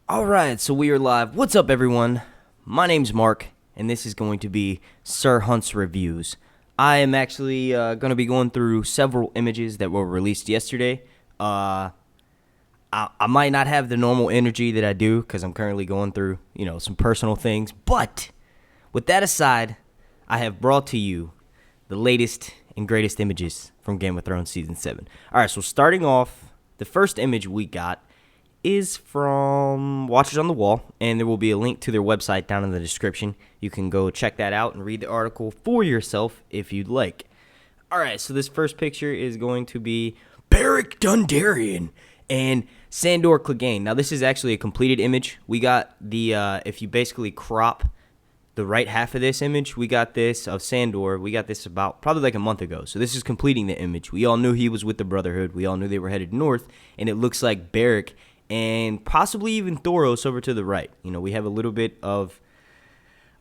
Alright, so we are live. What's up, everyone? My name's Mark, and this is going to be Sir Hunt's Reviews. I am actually going to be going through several images that were released yesterday. I might not have the normal energy that I do because I'm currently going through, some personal things. But with that aside, I have brought to you the latest and greatest images from Game of Thrones Season 7. Alright, so starting off, the first image we got is from Watchers on the Wall, and there will be a link to their website down in the description. You can go check that out and read the article for yourself if you'd like. Alright, so this first picture is going to be Beric Dondarrion and Sandor Clegane. Now, this is actually a completed image. We got the, if you basically crop the right half of this image, we got this of Sandor. We got this about probably like a month ago. So this is completing the image. We all knew he was with the Brotherhood. We all knew they were headed north, and it looks like Beric and possibly even Thoros over to the right. We have a little bit of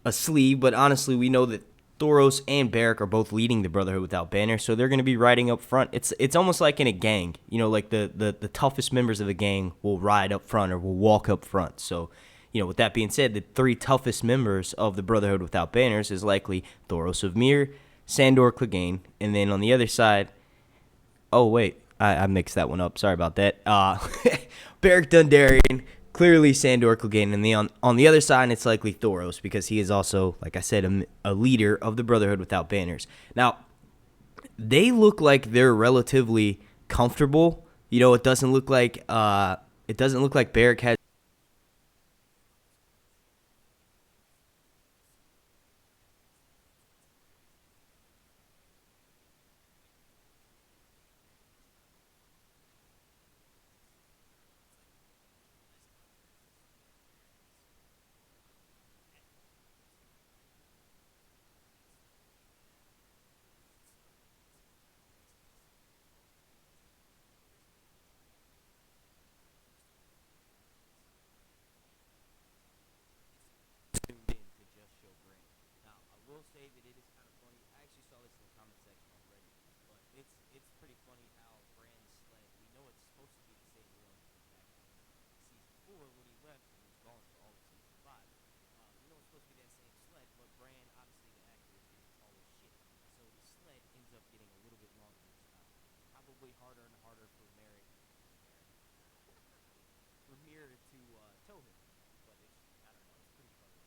a sleeve, but honestly, we know that Thoros and Beric are both leading the Brotherhood without banner, so they're going to be riding up front. It's almost like in a gang, like the toughest members of the gang will ride up front or will walk up front. So, with that being said, the three toughest members of the Brotherhood without banners is likely Thoros of Myr, Sandor Clegane, and then on the other side, oh wait, I mixed that one up. Sorry about that. Beric Dondarrion, clearly Sandor Clegane, and on the other side, it's likely Thoros because he is also, like I said, a leader of the Brotherhood without banners. Now, they look like they're relatively comfortable. It doesn't look like Beric has. Zoomed in to just show Bran. Now, I will say that it is kind of funny. I actually saw this in the comment section already, but it's pretty funny how Bran's sled. We know it's supposed to be the same one from back in season 4 when he left and was gone for all of season 5. We know it's supposed to be that same sled, but Bran, obviously the actor, is getting tall as shit, so the sled ends up getting a little bit longer this time. Probably harder and harder for for Myr to tow him. But I don't know, it's pretty funny.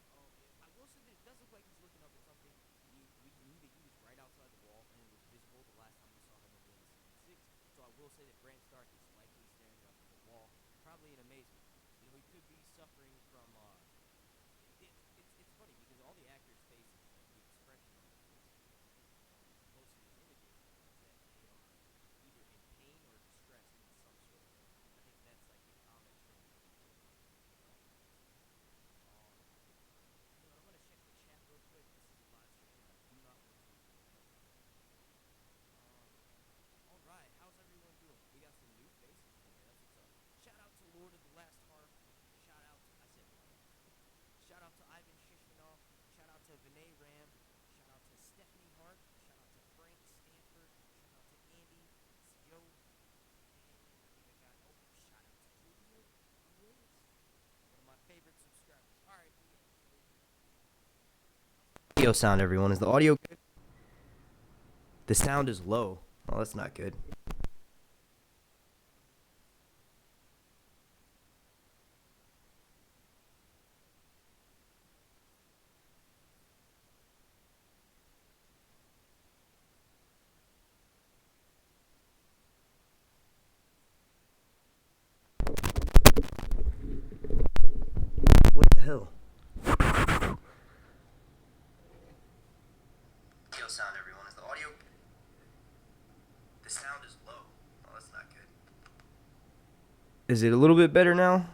I will say that it does look like he's looking up at something. We knew that he was right outside the wall, and it was visible the last time we saw him at the end of season 6. So I will say that Bran Stark is likely staring up at the wall, probably in amazement. He could be suffering from. It's funny because all the actors' faces, like the expression on their faces, most of these images, is that they are either in pain or distressed in some sort of way. I think that's like the common trend that we see. I'm going to check the chat real quick. This is a live stream, and I do not want to interrupt. All right, how's everyone doing? We got some new faces in here. That's what's up. Shout out to Lord of the Last Harp. Shout out to, I said Lord. Shout out to Ivan Shishmanov. Shout out to Vinay Ram. Shout out to Stephanie Hart. Shout out to Frank Stanford. Shout out to Andy. It's Joe. And I think I got, shout out to Julio, who is one of my favorite subscribers. All right, but yeah, so audio sound, everyone. Is the audio good? The sound is low. Oh, that's not good. What the hell? Audio sound, everyone. Is the audio? The sound is low. Oh, that's not good. Is it a little bit better now?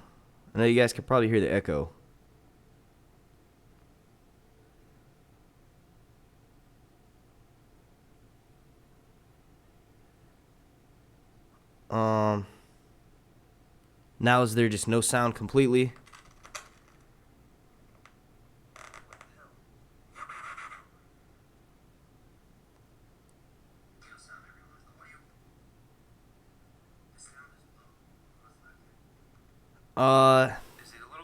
I know you guys can probably hear the echo. Now is there just no sound completely? Is it a little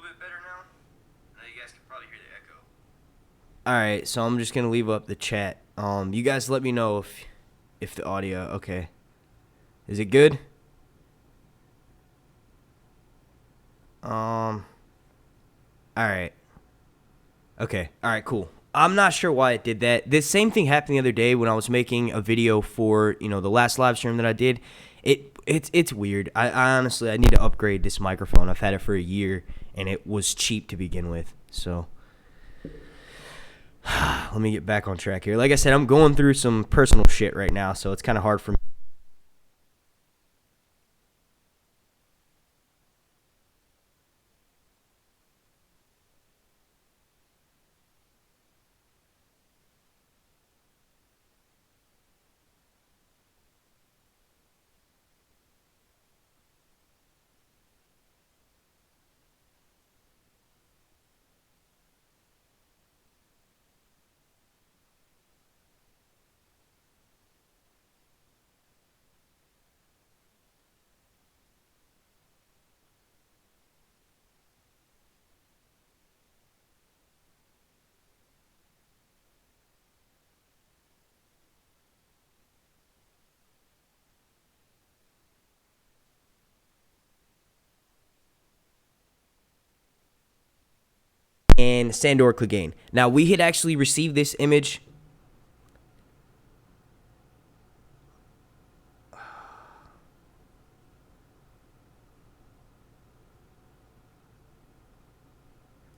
All right, so I'm just gonna leave up the chat. You guys let me know if the audio okay. Is it good? All right. Okay. All right. Cool. I'm not sure why it did that. This same thing happened the other day when I was making a video for the last live stream that I did. It's weird. I honestly need to upgrade this microphone. I've had it for a year and it was cheap to begin with. So let me get back on track here. Like I said, I'm going through some personal shit right now, so it's kind of hard for me. And Sandor Clegane. Now, we had actually received this image.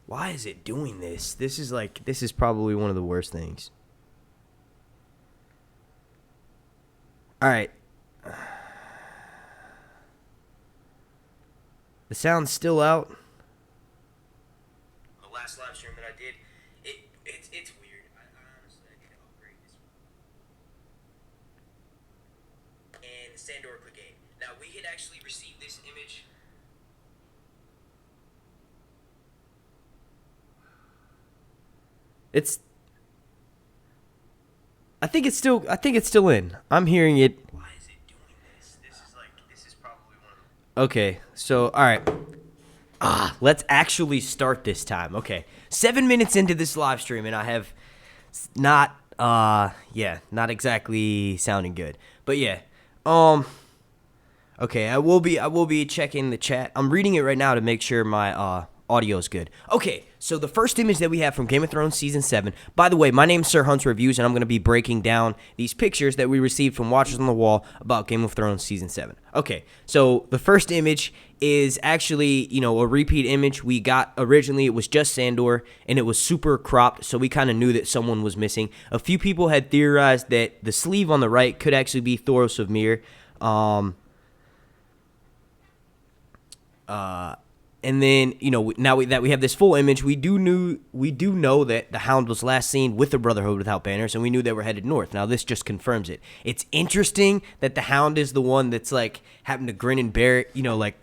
Why is it doing this? This is probably one of the worst things. All right. The sound's still out. Last live stream that I did, it's weird. I honestly need to upgrade this one. And Sandor Clegane. Now, we had actually received this image. I think it's still in. I'm hearing it. Why is it doing this? This is probably one of the... Okay, so all right. Let's actually start this time. Okay. 7 minutes into this live stream and I have not exactly sounding good. But yeah. Okay, I will be checking the chat. I'm reading it right now to make sure my audio is good. Okay, so the first image that we have from Game of Thrones Season 7. By the way, my name's Sir Hunt's Reviews, and I'm going to be breaking down these pictures that we received from Watchers on the Wall about Game of Thrones Season 7. Okay, so the first image is actually, a repeat image. We got, originally, it was just Sandor, and it was super cropped, so we kind of knew that someone was missing. A few people had theorized that the sleeve on the right could actually be Thoros of Myr. And then, now that we have this full image, we do know that the Hound was last seen with the Brotherhood without banners, and we knew they were headed north. Now, this just confirms it. It's interesting that the Hound is the one that's, having to grin and bear it,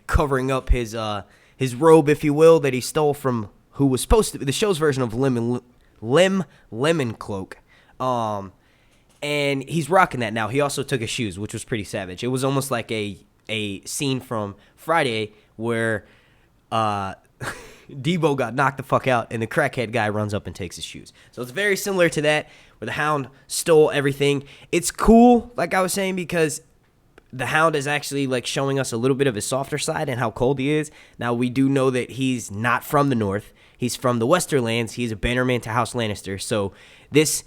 covering up his robe, if you will, that he stole from who was supposed to be the show's version of Lemon Cloak. And he's rocking that now. He also took his shoes, which was pretty savage. It was almost like a scene from Friday where... Debo got knocked the fuck out, and the crackhead guy runs up and takes his shoes. So it's very similar to that, where the Hound stole everything. It's cool, like I was saying, because the Hound is actually showing us a little bit of his softer side and how cold he is. Now, we do know that he's not from the North. He's from the Westerlands. He's a bannerman to House Lannister. So this...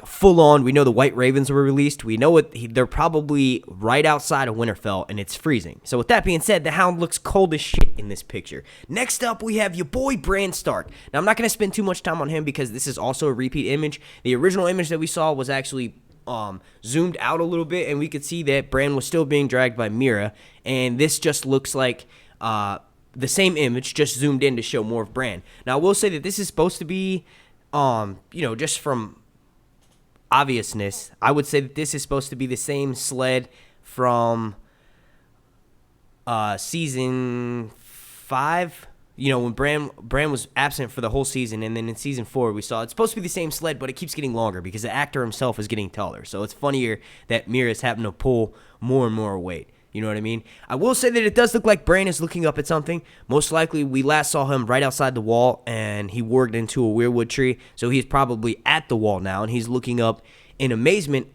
full on, we know the White Ravens were released. We know they're probably right outside of Winterfell, and it's freezing. So with that being said, the Hound looks cold as shit in this picture. Next up, we have your boy Bran Stark. Now, I'm not going to spend too much time on him because this is also a repeat image. The original image that we saw was actually zoomed out a little bit, and we could see that Bran was still being dragged by Mira, and this just looks like... the same image, just zoomed in to show more of Bran. Now, I will say that this is supposed to be, just from... obviousness, I would say that this is supposed to be the same sled from season 5. When Bran was absent for the whole season, and then in season 4 we saw it's supposed to be the same sled, but it keeps getting longer because the actor himself is getting taller. So it's funnier that Mira is having to pull more and more weight. You know what I mean? I will say that it does look like Bran is looking up at something. Most likely, we last saw him right outside the wall, and he warged into a weirwood tree. So he's probably at the wall now, and he's looking up in amazement.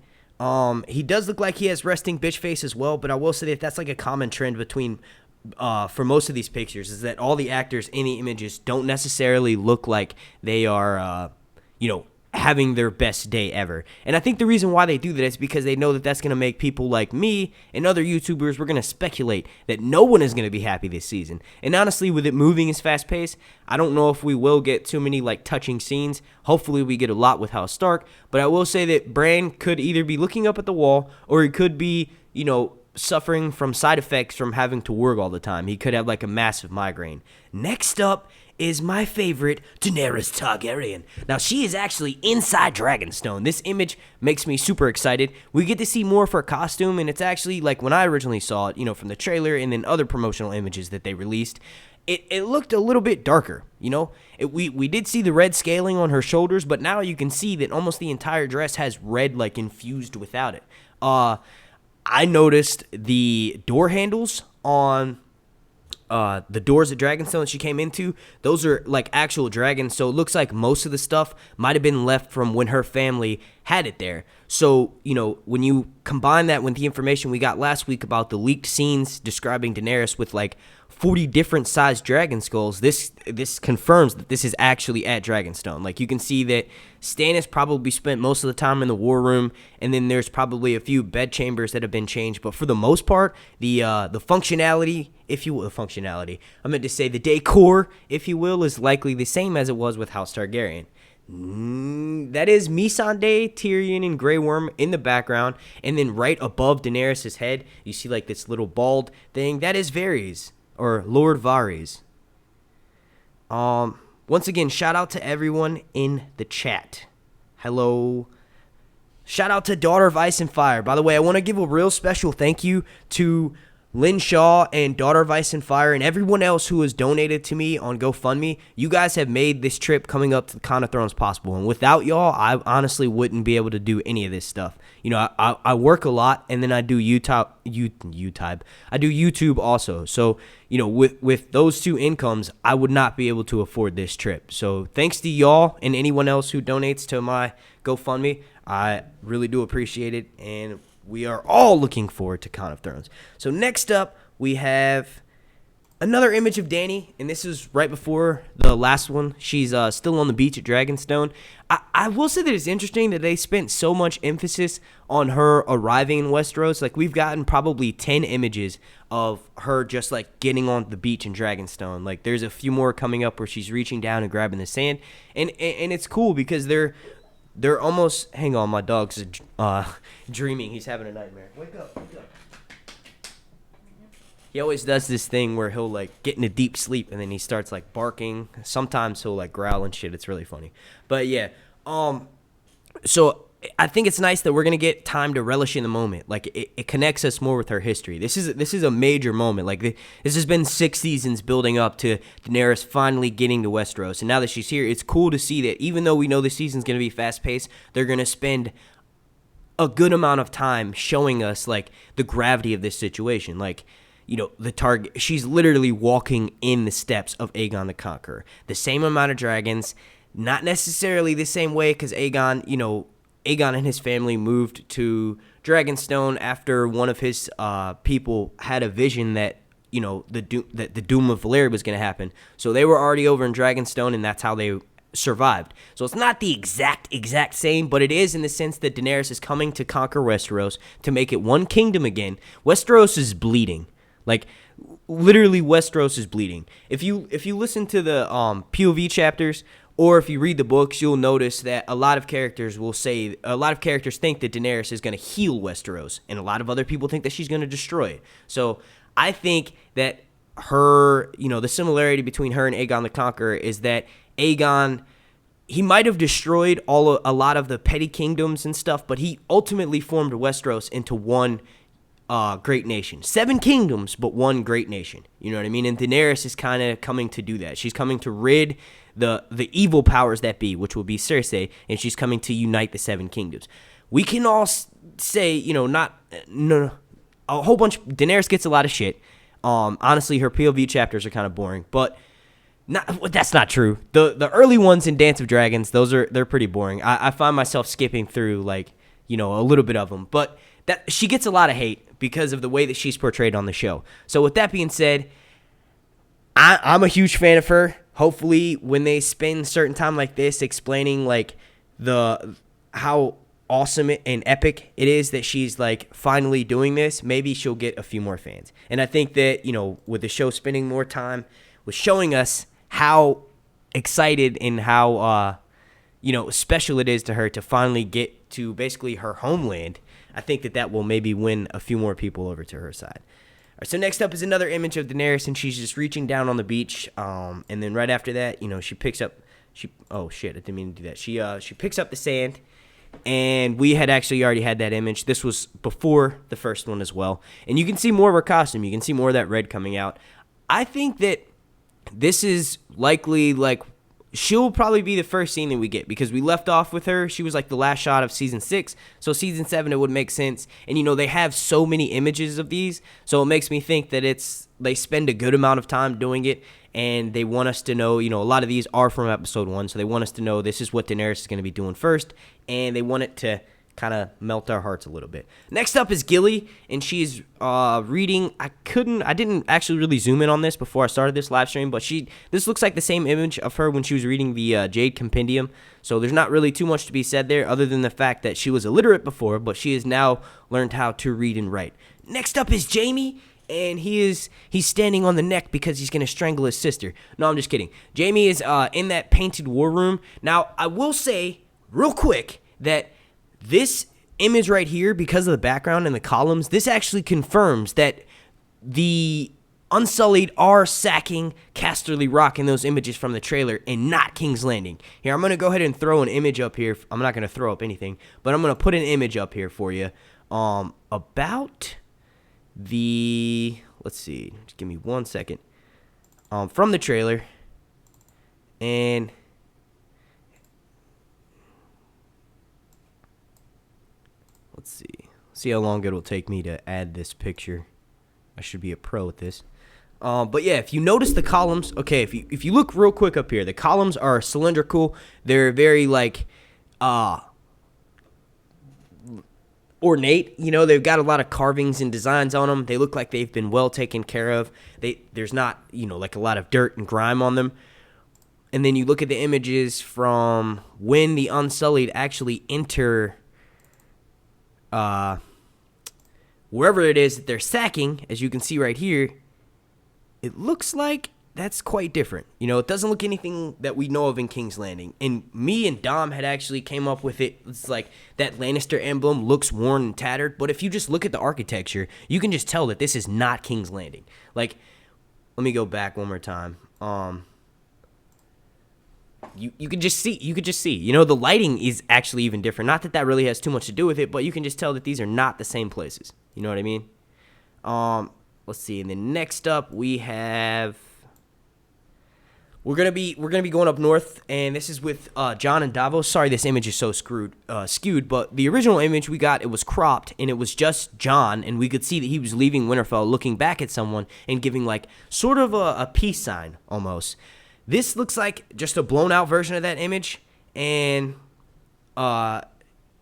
He does look like he has resting bitch face as well, but I will say that that's like a common trend between, for most of these pictures, is that all the actors in the images don't necessarily look like they are, having their best day ever. And I think the reason why they do that is because they know that that's going to make people like me and other YouTubers, we're going to speculate that no one is going to be happy this season. And honestly, with it moving as fast paced, I don't know if we will get too many like touching scenes. Hopefully we get a lot with House Stark, but I will say that Bran could either be looking up at the wall, or he could be, suffering from side effects from having to work all the time. He could have like a massive migraine. Next up is my favorite, Daenerys Targaryen. Now, she is actually inside Dragonstone. This image makes me super excited. We get to see more of her costume, and it's actually, like, when I originally saw it, from the trailer and then other promotional images that they released, it looked a little bit darker, We did see the red scaling on her shoulders, but now you can see that almost the entire dress has red, like, infused without it. I noticed the door handles on the doors at Dragonstone that she came into. Those are like actual dragons, so it looks like most of the stuff might have been left from when her family had it there. So, when you combine that with the information we got last week about the leaked scenes describing Daenerys with like 40 different sized dragon skulls, this confirms that this is actually at Dragonstone. Like, you can see that Stannis probably spent most of the time in the war room, and then there's probably a few bed chambers that have been changed, but for the most part, the functionality, if you will, I meant to say the decor, if you will, is likely the same as it was with House Targaryen. That is Missandei, Tyrion, and Grey Worm in the background, and then right above Daenerys' head, you see like this little bald thing. That is Varys, or Lord Varys. Once again, shout out to everyone in the chat. Hello. Shout out to Daughter of Ice and Fire. By the way, I want to give a real special thank you to Lynn Shaw and Daughter of Ice and Fire and everyone else who has donated to me on GoFundMe. You guys have made this trip coming up to the Con of Thrones possible. And without y'all, I honestly wouldn't be able to do any of this stuff. I work a lot, and then I do YouTube. I do YouTube also. So, with those two incomes, I would not be able to afford this trip. So thanks to y'all and anyone else who donates to my GoFundMe. I really do appreciate it, and we are all looking forward to Con of Thrones. So next up, we have another image of Dany, and this is right before the last one. She's still on the beach at Dragonstone. I will say that it's interesting that they spent so much emphasis on her arriving in Westeros. Like, we've gotten probably 10 images of her just, like, getting on the beach in Dragonstone. Like, there's a few more coming up where she's reaching down and grabbing the sand. And it's cool because they're almost... Hang on, my dog's dreaming. He's having a nightmare. Wake up. He always does this thing where he'll, like, get into deep sleep, and then he starts, like, barking. Sometimes he'll, like, growl and shit. It's really funny. But, yeah. So I think it's nice that we're going to get time to relish in the moment. Like, it connects us more with her history. This is a major moment. Like, this has been 6 seasons building up to Daenerys finally getting to Westeros. And now that she's here, it's cool to see that even though we know the season's going to be fast-paced, they're going to spend a good amount of time showing us, like, the gravity of this situation. Like, the target, she's literally walking in the steps of Aegon the Conqueror. The same amount of dragons, not necessarily the same way, because Aegon and his family moved to Dragonstone after one of his people had a vision that, the doom of Valyria was going to happen. So they were already over in Dragonstone, and that's how they survived. So it's not the exact same, but it is in the sense that Daenerys is coming to conquer Westeros, to make it one kingdom again. Westeros is bleeding. Like, literally, Westeros is bleeding. If you listen to the POV chapters, or if you read the books, you'll notice that a lot of characters think that Daenerys is going to heal Westeros, and a lot of other people think that she's going to destroy it. So I think that her, the similarity between her and Aegon the Conqueror is that Aegon, he might have destroyed a lot of the petty kingdoms and stuff, but he ultimately formed Westeros into one great nation. 7 kingdoms, but one great nation. You know what I mean? And Daenerys is kind of coming to do that. She's coming to rid the evil powers that be, which will be Cersei, and she's coming to unite the 7 kingdoms. We can all say, a whole bunch. Daenerys gets a lot of shit. Honestly, her POV chapters are kind of boring, but that's not true. The early ones in Dance of Dragons, they're pretty boring. I find myself skipping through like, you know, a little bit of them, but that she gets a lot of hate because of the way that she's portrayed on the show. So with that being said, I'm a huge fan of her. Hopefully, when they spend certain time like this explaining like how awesome and epic it is that she's like finally doing this, maybe she'll get a few more fans. And I think that, you know, with the show spending more time with showing us how excited and how you know, special it is to her to finally get to basically her homeland, I think that will maybe win a few more people over to her side. All right, so next up is another image of Daenerys, and she's just reaching down on the beach. And then right after that, you know, she picks up. Oh shit, I didn't mean to do that. She picks up the sand, and we had actually already had that image. This was before the first one as well, and you can see more of her costume. You can see more of that red coming out. I think that this is likely like she'll probably be the first scene that we get, because we left off with her. She was like the last shot of season 6. So season 7, it would make sense. And, you know, they have so many images of these. So it makes me think that they spend a good amount of time doing it. And they want us to know, you know, a lot of these are from episode 1. So they want us to know this is what Daenerys is going to be doing first. And they want it to kind of melt our hearts a little bit. Next up is Gilly, and she's reading. I didn't actually really zoom in on this before I started this live stream, but this looks like the same image of her when she was reading the Jade Compendium. So there's not really too much to be said there, other than the fact that she was illiterate before, but she has now learned how to read and write. Next up is Jaime, and he's standing on the neck because he's gonna strangle his sister. No, I'm just kidding. Jaime is in that painted war room. Now I will say real quick that this image right here, because of the background and the columns, this actually confirms that the Unsullied are sacking Casterly Rock in those images from the trailer and not King's Landing. Here, I'm going to go ahead and throw an image up here. I'm not going to throw up anything, but I'm going to put an image up here for you about the, let's see, just give me 1 second, from the trailer. And let's see how long it'll take me to add this picture. I should be a pro at this. But yeah, if you notice the columns, okay, if you look real quick up here, the columns are cylindrical. They're very like ornate. You know, they've got a lot of carvings and designs on them. They look like they've been well taken care of. There's not, you know, like a lot of dirt and grime on them. And then you look at the images from when the Unsullied actually enter wherever it is that they're sacking. As you can see right here, it looks like that's quite different. You know, it doesn't look anything that we know of in King's Landing. And me and Dom had actually came up with it. It's like that Lannister emblem looks worn and tattered, but if you just look at the architecture, you can just tell that this is not King's Landing. Like, let me go back one more time. You could just see, you know, the lighting is actually even different. Not that that really has too much to do with it, but you can just tell that these are not the same places. You know what I mean? Let's see. And then next up we have, we're gonna be going up north, and this is with Jon and Davos. Sorry, this image is so skewed, but the original image we got, it was cropped, and it was just Jon, and we could see that he was leaving Winterfell, looking back at someone and giving like sort of a peace sign almost. This looks like just a blown out version of that image, and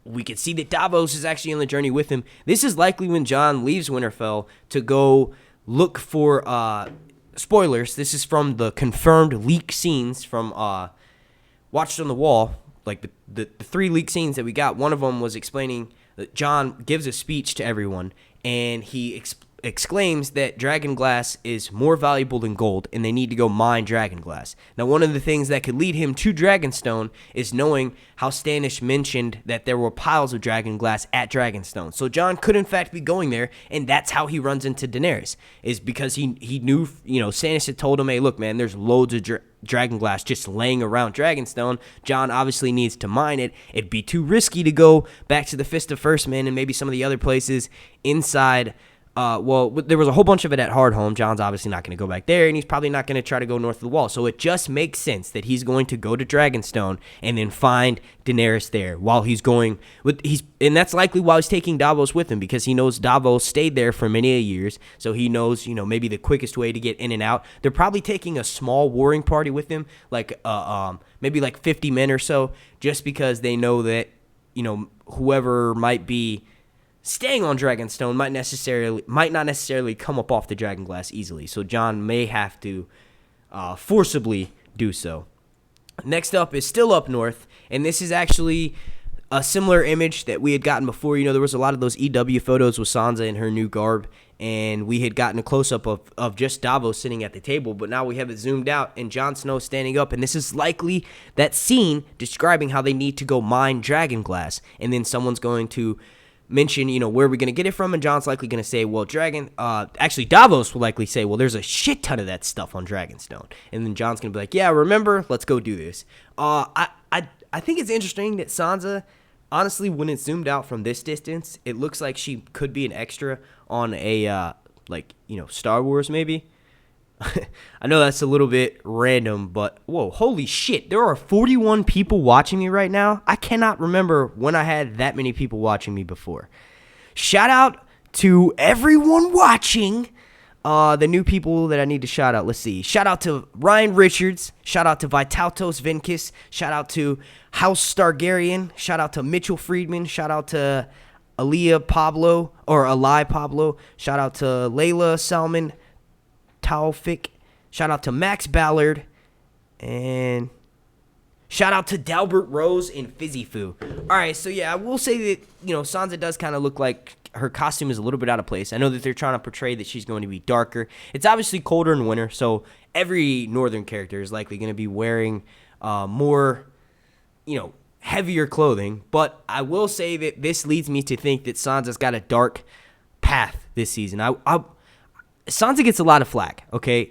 we can see that Davos is actually on the journey with him. This is likely when Jon leaves Winterfell to go look for, spoilers, this is from the confirmed leak scenes from Watched on the Wall, like the 3 leak scenes that we got. One of them was explaining that Jon gives a speech to everyone, and he exclaims that dragonglass is more valuable than gold, and they need to go mine dragonglass. Now, one of the things that could lead him to Dragonstone is knowing how Stannis mentioned that there were piles of dragonglass at Dragonstone. So Jon could in fact be going there, and that's how he runs into Daenerys, is because he knew, you know, Stannis had told him, hey, look, man, there's loads of dragonglass just laying around Dragonstone. Jon obviously needs to mine it. It'd be too risky to go back to the Fist of First Men and maybe some of the other places inside Well, there was a whole bunch of it at Hardhome. Jon's obviously not going to go back there, and he's probably not going to try to go north of the wall. So it just makes sense that he's going to go to Dragonstone and then find Daenerys there while he's going and that's likely while he's taking Davos with him, because he knows Davos stayed there for many years. So he knows, maybe the quickest way to get in and out. They're probably taking a small warring party with them, like maybe like 50 men or so, just because they know that whoever might be staying on Dragonstone might not necessarily come up off the Dragonglass easily. So Jon may have to forcibly do so. Next up is still up north, and this is actually a similar image that we had gotten before. There was a lot of those EW photos with Sansa in her new garb, and we had gotten a close-up of just Davos sitting at the table, but now we have it zoomed out, and Jon Snow standing up, and this is likely that scene describing how they need to go mine Dragonglass, and then someone's going to mention, where are we going to get it from? And Jon's likely going to say, well, actually Davos will likely say, well, there's a shit ton of that stuff on Dragonstone. And then Jon's going to be like, yeah, remember, let's go do this. I think it's interesting that Sansa, honestly, when it's zoomed out from this distance, it looks like she could be an extra on a, Star Wars maybe. I know that's a little bit random, but whoa, holy shit. There are 41 people watching me right now. I cannot remember when I had that many people watching me before. Shout out to everyone watching. The new people that I need to shout out. Let's see. Shout out to Ryan Richards. Shout out to Vitaltos Vinkis. Shout out to House Stargarian. Shout out to Mitchell Friedman. Shout out to Alai Pablo. Shout out to Layla Salman Taufik. Shout out to Max Ballard. And shout out to Dalbert Rose and Fizzy Foo. All right, so yeah, I will say that, Sansa does kind of look like her costume is a little bit out of place. I know that they're trying to portray that she's going to be darker. It's obviously colder in winter, so every northern character is likely going to be wearing more, heavier clothing. But I will say that this leads me to think that Sansa's got a dark path this season. Sansa gets a lot of flack, okay?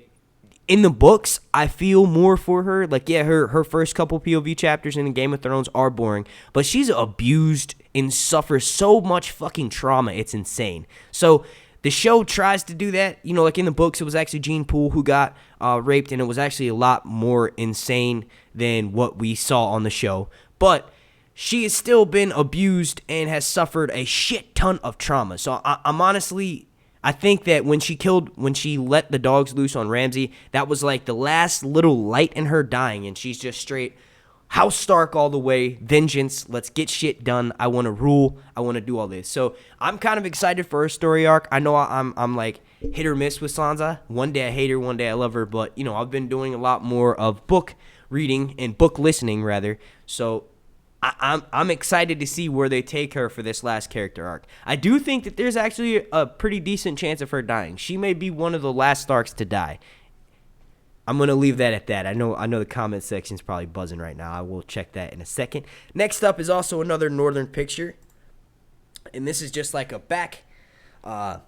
In the books, I feel more for her. Like, yeah, her first couple POV chapters in Game of Thrones are boring, but she's abused and suffers so much fucking trauma, it's insane. So the show tries to do that. Like in the books, it was actually Gene Poole who got raped, and it was actually a lot more insane than what we saw on the show. But she has still been abused and has suffered a shit ton of trauma. So I'm honestly... I think that when she let the dogs loose on Ramsay, that was like the last little light in her dying, and she's just straight House Stark all the way, vengeance, let's get shit done, I want to rule, I want to do all this. So I'm kind of excited for her story arc. I know I'm like hit or miss with Sansa. One day I hate her, one day I love her, but I've been doing a lot more of book reading and book listening rather, so I'm excited to see where they take her for this last character arc. I do think that there's actually a pretty decent chance of her dying. She may be one of the last Starks to die. I'm going to leave that at that. I know the comment section's probably buzzing right now. I will check that in a second. Next up is also another northern picture. And this is just like a back to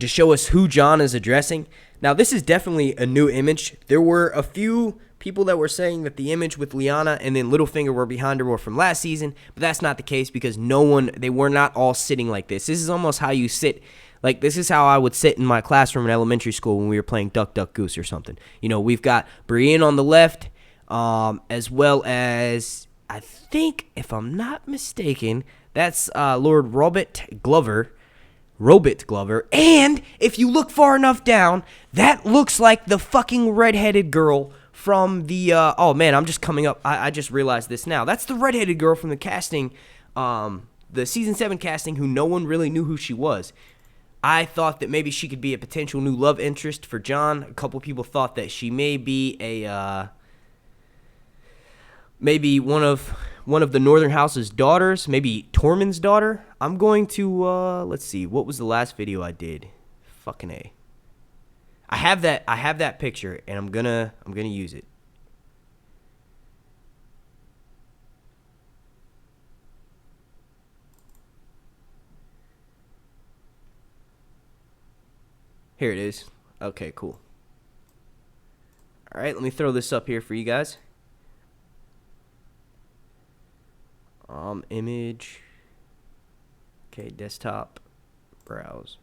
show us who Jon is addressing. Now, this is definitely a new image. There were a few people that were saying that the image with Lyanna and then Littlefinger were behind her were from last season, but that's not the case because they were not all sitting like this. This is almost how you sit. Like, this is how I would sit in my classroom in elementary school when we were playing Duck, Duck, Goose or something. We've got Brienne on the left, as well as, I think, if I'm not mistaken, that's Lord Robert Glover. And if you look far enough down, that looks like the fucking redheaded girl from the, oh man, I'm just coming up, I just realized this now. That's the redheaded girl from the casting, the season 7 casting, who no one really knew who she was. I thought that maybe she could be a potential new love interest for Jon. A couple people thought that she may be maybe one of the Northern House's daughters, maybe Tormund's daughter. I'm going to, let's see, what was the last video I did? Fucking A. I have that picture, and I'm gonna use it. Here it is. Okay, cool. All right, let me throw this up here for you guys. Image. Okay, desktop, browse.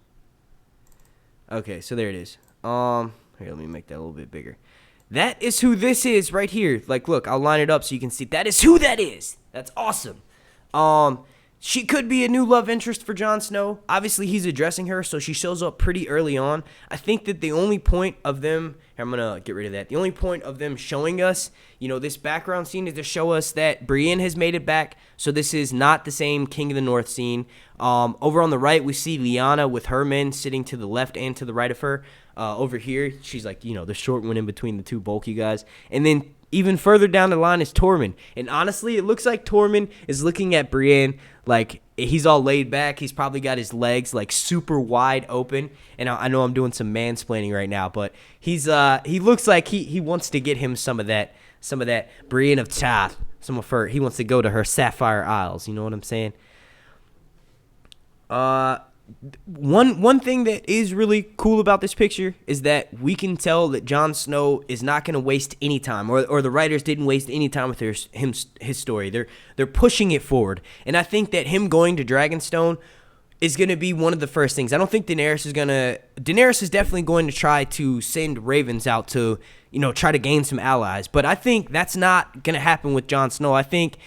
Okay, so there it is. Here, let me make that a little bit bigger. That is who this is right here. Like, look, I'll line it up so you can see. That is who that is. That's awesome. She could be a new love interest for Jon Snow. Obviously, he's addressing her, so she shows up pretty early on. I think that the only point of them, here, I'm going to get rid of that. The only point of them showing us, this background scene is to show us that Brienne has made it back. So this is not the same King of the North scene. Over on the right, we see Lyanna with her men sitting to the left and to the right of her. Over here, she's like, the short one in between the two bulky guys. And then even further down the line is Tormund. And honestly, it looks like Tormund is looking at Brienne like he's all laid back. He's probably got his legs like super wide open. And I know I'm doing some mansplaining right now, but he looks like he wants to get him some of that Brienne of Tarth, some of her. He wants to go to her Sapphire Isles. You know what I'm saying? One thing that is really cool about this picture is that we can tell that Jon Snow is not going to waste any time, or the writers didn't waste any time with his story. They're pushing it forward, and I think that him going to Dragonstone is going to be one of the first things. I don't think Daenerys is definitely going to try to send ravens out to try to gain some allies, but I think that's not going to happen with Jon Snow. I think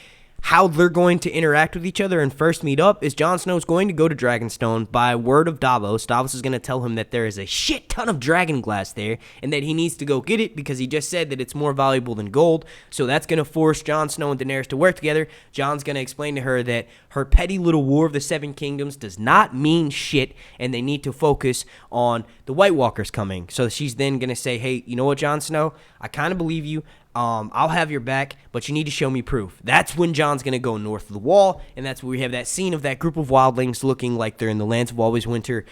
how they're going to interact with each other and first meet up is Jon Snow's going to go to Dragonstone by word of Davos. Davos is going to tell him that there is a shit ton of dragon glass there and that he needs to go get it because he just said that it's more valuable than gold. So that's going to force Jon Snow and Daenerys to work together. Jon's going to explain to her that her petty little War of the Seven Kingdoms does not mean shit and they need to focus on the White Walkers coming. So she's then going to say, hey, you know what, Jon Snow? I kind of believe you. I'll have your back, but you need to show me proof. That's when Jon's going to go north of the wall, and that's where we have that scene of that group of wildlings looking like they're in the lands of always winter,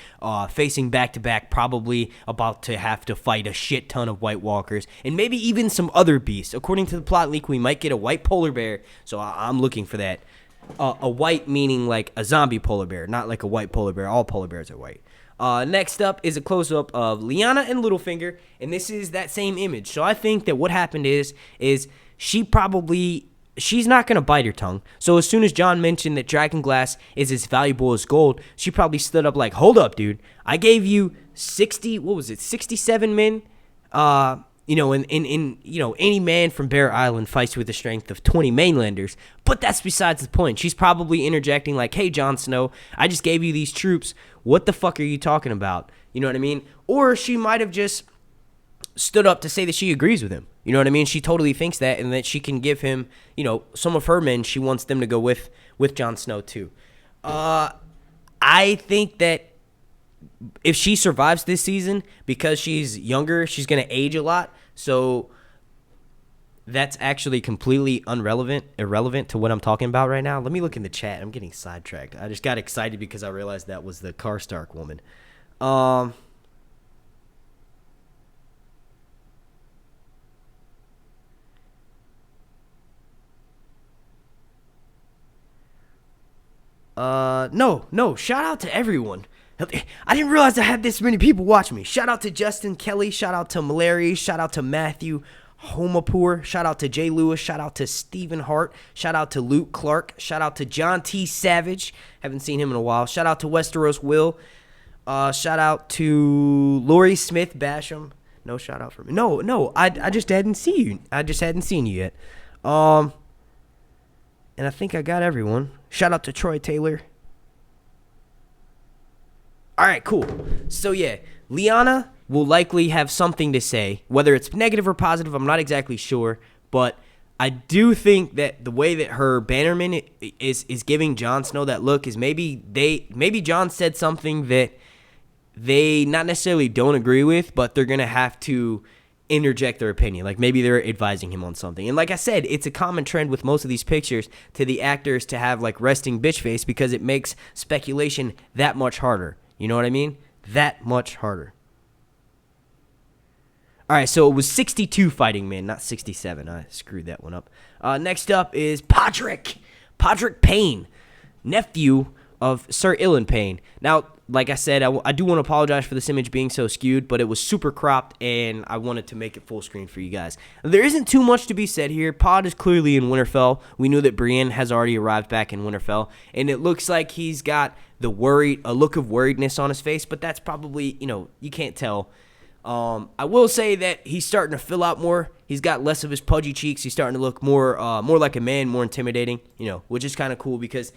facing back-to-back, probably about to have to fight a shit ton of White Walkers, and maybe even some other beasts. According to the plot leak, we might get a white polar bear, so I'm looking for that. A white meaning like a zombie polar bear, not like a white polar bear. All polar bears are white. Next up is a close-up of Lyanna and Littlefinger, and this is that same image. So I think that what happened is she's not going to bite her tongue. So as soon as Jon mentioned that dragonglass is as valuable as gold, she probably stood up like, hold up, dude. I gave you 67 men? Any man from Bear Island fights with the strength of 20 mainlanders, but that's besides the point. She's probably interjecting like, hey, Jon Snow, I just gave you these troops. What the fuck are you talking about? You know what I mean? Or she might have just stood up to say that she agrees with him. You know what I mean? She totally thinks that and that she can give him, some of her men, she wants them to go with Jon Snow too. I think that if she survives this season, because she's younger, she's going to age a lot. So that's actually completely irrelevant to what I'm talking about right now. Let me look in the chat. I'm getting sidetracked. I just got excited because I realized that was the Karstark woman. No. Shout out to everyone. I didn't realize I had this many people watching me. Shout out to Justin Kelly. Shout out to Malari. Shout out to Matthew Homapur. Shout out to Jay Lewis. Shout out to Stephen Hart. Shout out to Luke Clark. Shout out to John T. Savage. Haven't seen him in a while. Shout out to Westeros Will. Shout out to Lori Smith Basham. No shout out for me. No. I just hadn't seen you. I just hadn't seen you yet. And I think I got everyone. Shout out to Troy Taylor. All right, cool. So, yeah, Lyanna will likely have something to say. Whether it's negative or positive, I'm not exactly sure. But I do think that the way that her bannerman is giving Jon Snow that look is maybe Jon said something that they not necessarily don't agree with, but they're going to have to interject their opinion. Like maybe they're advising him on something. And like I said, it's a common trend with most of these pictures to the actors to have like resting bitch face because it makes speculation that much harder. You know what I mean? That much harder. All right, so it was 62 fighting men, not 67. I screwed that one up. Next up is Podrick Payne, nephew of Sir Ilan Payne. Now, like I said, I do want to apologize for this image being so skewed, but it was super cropped, and I wanted to make it full screen for you guys. There isn't too much to be said here. Pod is clearly in Winterfell. We knew that Brienne has already arrived back in Winterfell, and it looks like he's got a look of worriedness on his face, but that's probably, you can't tell. I will say that he's starting to fill out more. He's got less of his pudgy cheeks. He's starting to look more like a man, more intimidating, which is kind of cool because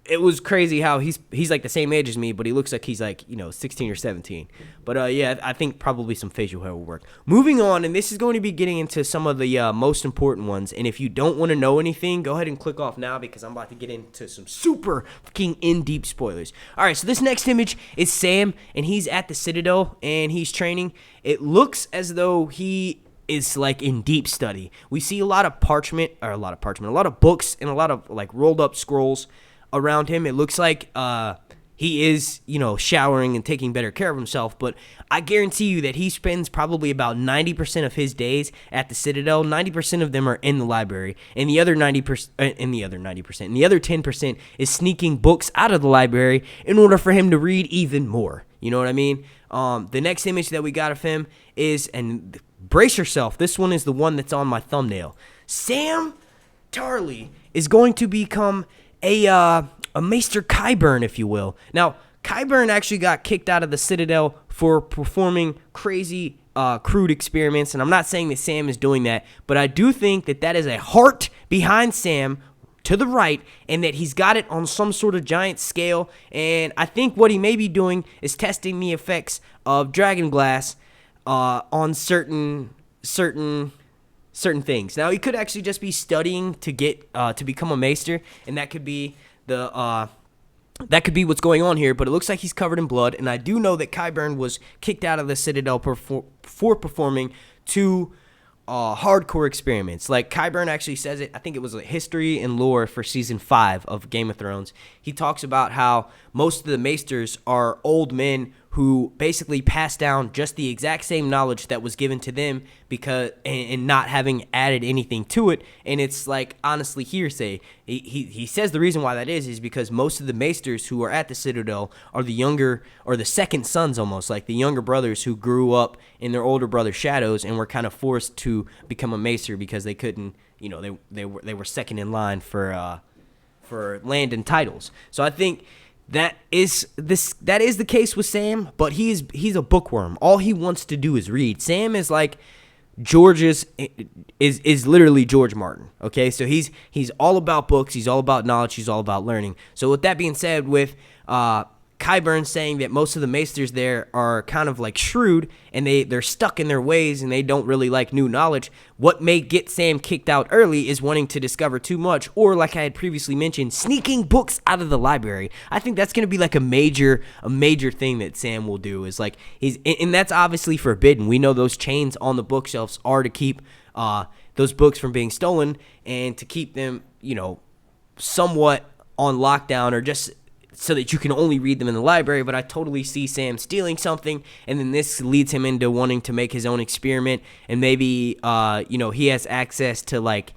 it was crazy how he's like the same age as me, but he looks like he's like, 16 or 17. But yeah, I think probably some facial hair will work. Moving on, and this is going to be getting into some of the most important ones. And if you don't want to know anything, go ahead and click off now because I'm about to get into some super fucking in-deep spoilers. All right, so this next image is Sam, and he's at the Citadel, and he's training. It looks as though he is like in deep study. We see a lot of books, and a lot of like rolled up scrolls around him. It looks like he is, showering and taking better care of himself, but I guarantee you that he spends probably about 90% of his days at the Citadel. 90% of them are in the library, and the other 10% is sneaking books out of the library in order for him to read even more. You know what I mean? The next image that we got of him is, and brace yourself, this one is the one that's on my thumbnail. Sam Tarly is going to become a Maester Qyburn, if you will. Now, Qyburn actually got kicked out of the Citadel for performing crazy, crude experiments, and I'm not saying that Sam is doing that, but I do think that is a heart behind Sam to the right, and that he's got it on some sort of giant scale, and I think what he may be doing is testing the effects of dragonglass on certain things. Now, he could actually just be studying to get to become a maester, and that could be what's going on here. But it looks like he's covered in blood, and I do know that Qyburn was kicked out of the Citadel for performing two hardcore experiments. Like Qyburn actually says it. I think it was a history and lore for season 5 of Game of Thrones. He talks about how most of the maesters are old men who basically pass down just the exact same knowledge that was given to them and not having added anything to it, and it's like honestly hearsay. He says the reason why that is because most of the maesters who are at the Citadel are the younger, or the second sons almost, like the younger brothers who grew up in their older brother's shadows and were kind of forced to become a maester because they couldn't, they were second in line for land and titles. So I think that is the case with Sam, but he's a bookworm. All he wants to do is read. Sam is like is literally George Martin. Okay, so he's all about books. He's all about knowledge. He's all about learning. So with that being said, with Qyburn saying that most of the maesters there are kind of like shrewd and they're stuck in their ways and they don't really like new knowledge, what may get Sam kicked out early is wanting to discover too much, or like I had previously mentioned, sneaking books out of the library. I think that's going to be like a major thing that Sam will do, is like and that's obviously forbidden. We know those chains on the bookshelves are to keep those books from being stolen and to keep them, somewhat on lockdown, or just so that you can only read them in the library. But I totally see Sam stealing something, and then this leads him into wanting to make his own experiment, and maybe he has access to like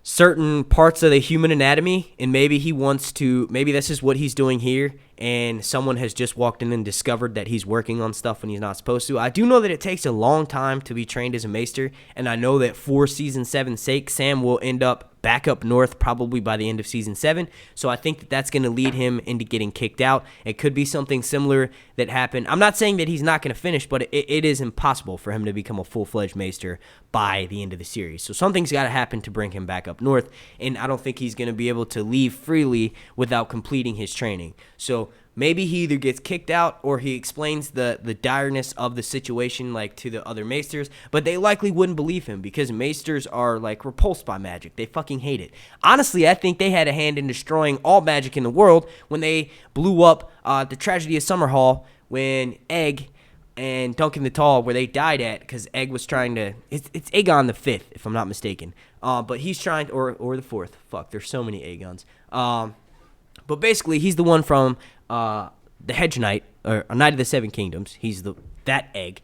certain parts of the human anatomy, and maybe this is what he's doing here, and someone has just walked in and discovered that he's working on stuff when he's not supposed to. I do know that it takes a long time to be trained as a maester, and I know that for season 7's sake, Sam will end up back up north probably by the end of season 7, so I think that that's going to lead him into getting kicked out. It could be something similar that happened. I'm not saying that he's not going to finish, but it is impossible for him to become a full-fledged maester by the end of the series, so something's got to happen to bring him back up north, and I don't think he's going to be able to leave freely without completing his training. So maybe he either gets kicked out or he explains the direness of the situation like to the other maesters, but they likely wouldn't believe him because maesters are like repulsed by magic. They fucking hate it. Honestly, I think they had a hand in destroying all magic in the world when they blew up the Tragedy of Summerhall, when Egg and Duncan the Tall, where they died at, because Egg was trying to, it's Aegon the 5th, if I'm not mistaken, but he's trying, or the 4th, fuck, there's so many Aegons, but basically he's the one from the Hedge Knight, or Knight of the Seven Kingdoms. He's that Egg,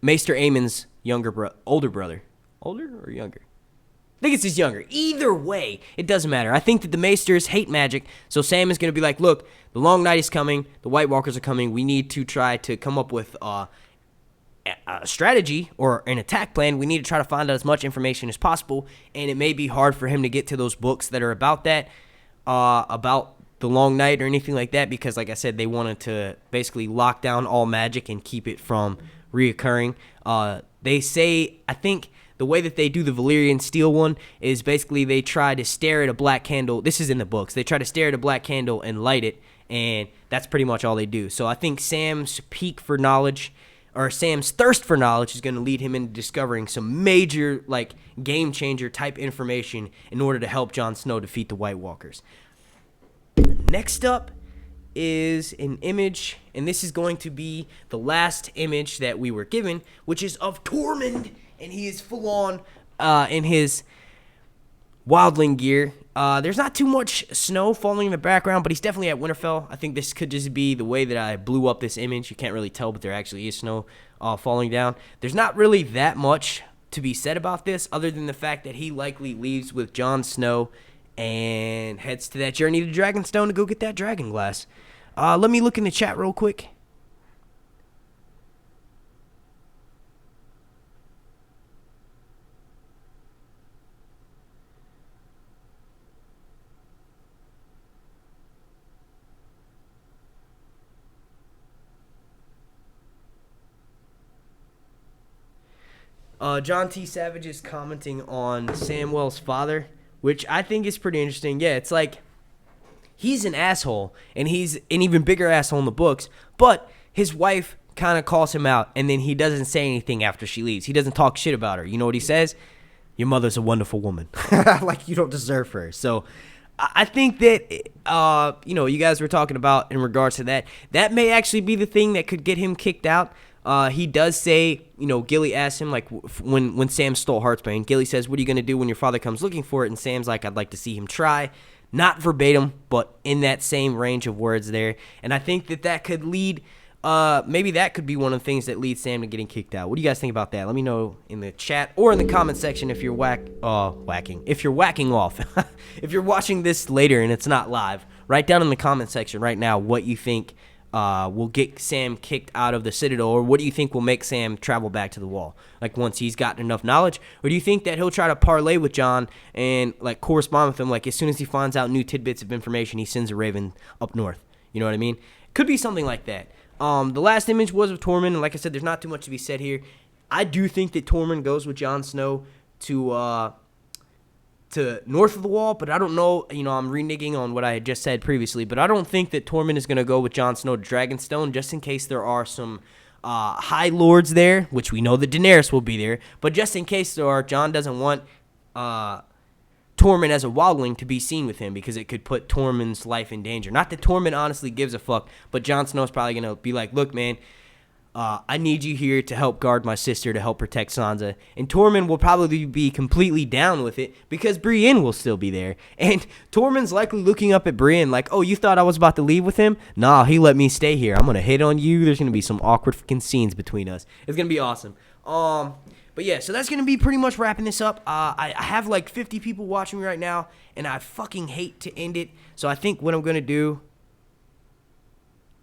Maester Aemon's older brother, older or younger? I think it's his younger. Either way, it doesn't matter. I think that the Maesters hate magic, so Sam is going to be like, look, the Long Night is coming. The White Walkers are coming. We need to try to come up with a strategy or an attack plan. We need to try to find out as much information as possible, and it may be hard for him to get to those books that are about that, about the Long Night or anything like that, because, like I said, they wanted to basically lock down all magic and keep it from reoccurring. They say, I think the way that they do the Valyrian Steel one is basically they try to stare at a black candle. This is in the books. They try to stare at a black candle and light it, and that's pretty much all they do. So I think Sam's peak for knowledge, or Sam's thirst for knowledge, is going to lead him into discovering some major, like, game-changer type information in order to help Jon Snow defeat the White Walkers. Next up is an image, and this is going to be the last image that we were given, which is of Tormund, and he is full on in his wildling gear. There's not too much snow falling in the background, but he's definitely at Winterfell. I think this could just be the way that I blew up this image. You can't really tell, but there actually is snow falling down. There's not really that much to be said about this, other than the fact that he likely leaves with Jon Snow and heads to that journey to Dragonstone to go get that dragon glass. Let me look in the chat real quick. John T. Savage is commenting on Samwell's father, which I think is pretty interesting. Yeah, it's like he's an asshole, and he's an even bigger asshole in the books, but his wife kind of calls him out, and then he doesn't say anything after she leaves. He doesn't talk shit about her. You know what he says? Your mother's a wonderful woman. Like, you don't deserve her. So I think that, you guys were talking about in regards to that. That may actually be the thing that could get him kicked out. He does say, Gilly asks him, like, when Sam stole Heartsbane, Gilly says, what are you going to do when your father comes looking for it? And Sam's like, I'd like to see him try. Not verbatim, but in that same range of words there. And I think that could lead, maybe that could be one of the things that leads Sam to getting kicked out. What do you guys think about that? Let me know in the chat or in the comment section if you're if you're whacking off. If you're watching this later and it's not live, write down in the comment section right now what you think will get Sam kicked out of the Citadel, or what do you think will make Sam travel back to the Wall, like once he's gotten enough knowledge? Or do you think that he'll try to parlay with Jon and like correspond with him, like as soon as he finds out new tidbits of information, he sends a raven up north? You know what I mean? Could be something like that. The last image was of Tormund, and like I said, there's not too much to be said here. I do think that Tormund goes with Jon Snow to north of the Wall, but I don't know, I'm reneging on what I had just said previously, but I don't think that Tormund is going to go with Jon Snow to Dragonstone, just in case there are some High Lords there, which we know that Daenerys will be there, but just in case there are, Jon doesn't want Tormund as a wildling to be seen with him, because it could put Tormund's life in danger. Not that Tormund honestly gives a fuck, but Jon Snow's probably going to be like, look, man, I need you here to help guard my sister, to help protect Sansa. And Tormund will probably be completely down with it, because Brienne will still be there. And Tormund's likely looking up at Brienne like, oh, you thought I was about to leave with him? Nah, he let me stay here. I'm going to hit on you. There's going to be some awkward fucking scenes between us. It's going to be awesome. But yeah, so that's going to be pretty much wrapping this up. I have like 50 people watching me right now, and I fucking hate to end it. So I think what I'm going to do,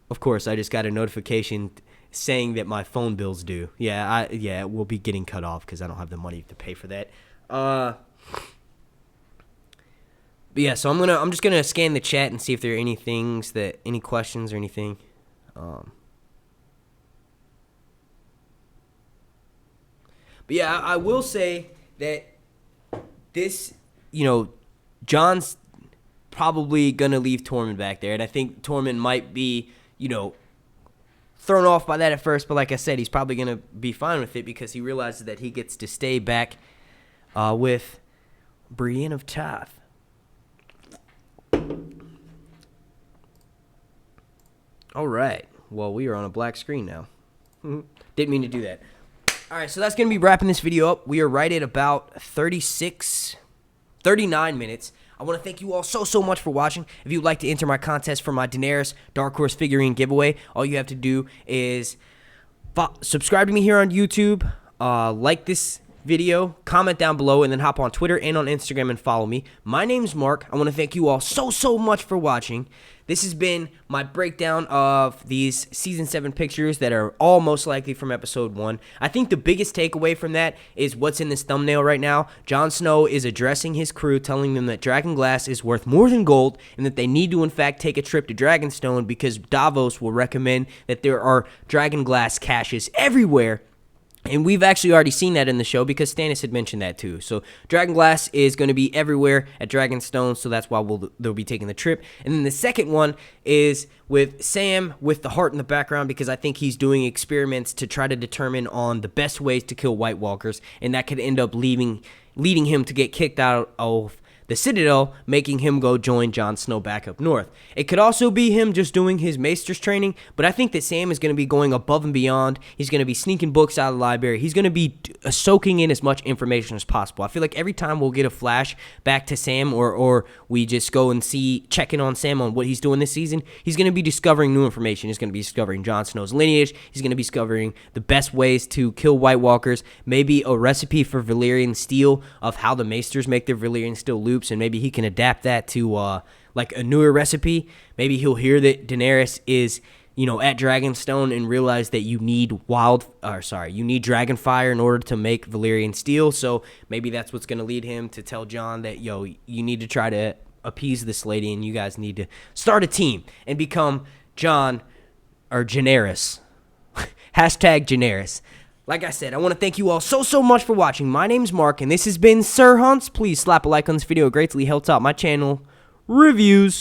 of course, I just got a notification saying that my phone bill's due. Yeah, it will be getting cut off because I don't have the money to pay for that. But yeah, so I'm just gonna scan the chat and see if there are any questions or anything. But yeah, I will say that this, Jon's probably gonna leave Tormund back there, and I think Tormund might be, thrown off by that at first, but like I said, he's probably going to be fine with it because he realizes that he gets to stay back with Brienne of Tarth. All right. Well, we are on a black screen now. Didn't mean to do that. All right, so that's going to be wrapping this video up. We are right at about 39 minutes. I want to thank you all so much for watching. If you'd like to enter my contest for my Daenerys Dark Horse figurine giveaway, all you have to do is subscribe to me here on YouTube, like this video, comment down below, and then hop on Twitter and on Instagram and follow me. My name's Mark. I want to thank you all so much for watching. This has been my breakdown of these Season 7 pictures that are all most likely from Episode 1. I think the biggest takeaway from that is what's in this thumbnail right now. Jon Snow is addressing his crew, telling them that Dragonglass is worth more than gold and that they need to, in fact, take a trip to Dragonstone because Davos will recommend that there are Dragonglass caches everywhere. And we've actually already seen that in the show because Stannis had mentioned that too. So Dragonglass is going to be everywhere at Dragonstone, so that's why they'll be taking the trip. And then the second one is with Sam with the heart in the background because I think he's doing experiments to try to determine on the best ways to kill White Walkers, and that could end up leading him to get kicked out of the Citadel, making him go join Jon Snow back up north. It could also be him just doing his Maester's training, but I think that Sam is going to be going above and beyond. He's going to be sneaking books out of the library. He's going to be soaking in as much information as possible. I feel like every time we'll get a flash back to Sam or we just go and check in on Sam on what he's doing this season, he's going to be discovering new information. He's going to be discovering Jon Snow's lineage. He's going to be discovering the best ways to kill White Walkers, maybe a recipe for Valyrian steel of how the Maesters make their Valyrian steel loops, and maybe he can adapt that to like a newer recipe. Maybe he'll hear that Daenerys is, at Dragonstone and realize that you need Dragonfire in order to make Valyrian steel. So maybe that's what's going to lead him to tell Jon that, you need to try to appease this lady and you guys need to start a team and become Daenerys. Hashtag Daenerys. Like I said, I want to thank you all so much for watching. My name's Mark, and this has been Sir Hunts. Please slap a like on this video. It greatly helps out my channel. Reviews.